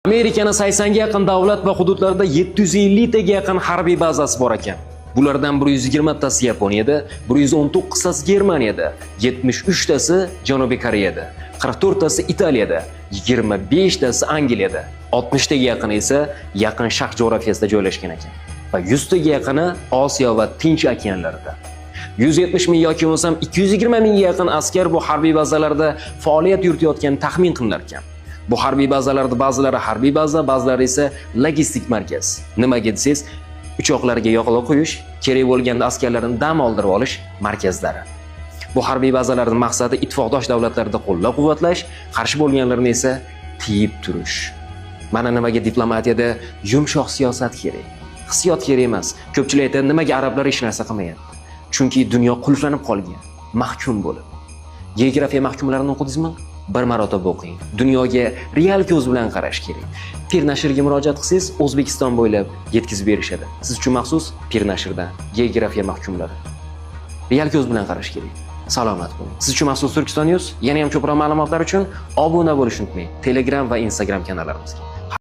Amerikaning 80 ga yaqin davlat va hududlarida 750 taga yaqin harbiy bazasi bor ekan. Bulardan 120 tasi Yaponiyada, 119 tasi Germaniyada, 73 tasi Janubiy Koreyada, 44 tasi Italiyada, 25 tasi Angliyada, 60 taga yaqini esa Yaqin Sharq jo'rafiyasida joylashgan ekan va 100 taga yaqini Osiyo va Tinch okeanlarida. 170 ming yoki bo'lmasam 220 mingga yaqin askar bu harbiy bazalarda faoliyat yuritayotgani taxmin qilinar ekan. Bu harbiy bazalarda ba'zilari harbiy baza, ba'zilari esa logistik markaz. Nimaga desangiz, uchoqlarga yog'li qo'yish, kerak bo'lganda askarlarni dam oldirib olish markazlari. Bu harbiy bazalarning maqsadi ittifoqdosh davlatlarda qo'llab-quvvatlash, qarshi bo'lganlarni esa tiyib turish. Mana nimaga diplomatiyada yumshoq siyosat kerak. Hissiyot kerak emas. Ko'pchilik aytadi, nimaga arablar hech narsa qilmayapti? Chunki dunyo qulflanib qolgan, mahkum bo'lib. Geografiya mahkumlarini o'qidingizmi? Bir marotaba o'qing. Dunyoga real ko'z bilan qarash kerak. Pir nashrga murojaat qilsangiz, O'zbekiston bo'ylab yetkazib berishadi. Siz uchun maxsus Pir nashrdan geografiya mahkumlari. Real ko'z bilan qarash kerak. Salomat bo'ling. Siz uchun maxsus Turkiston News. Yana ham ko'proq ma'lumotlar uchun obuna bo'lishni unutmang. Telegram va Instagram kanallarimizga.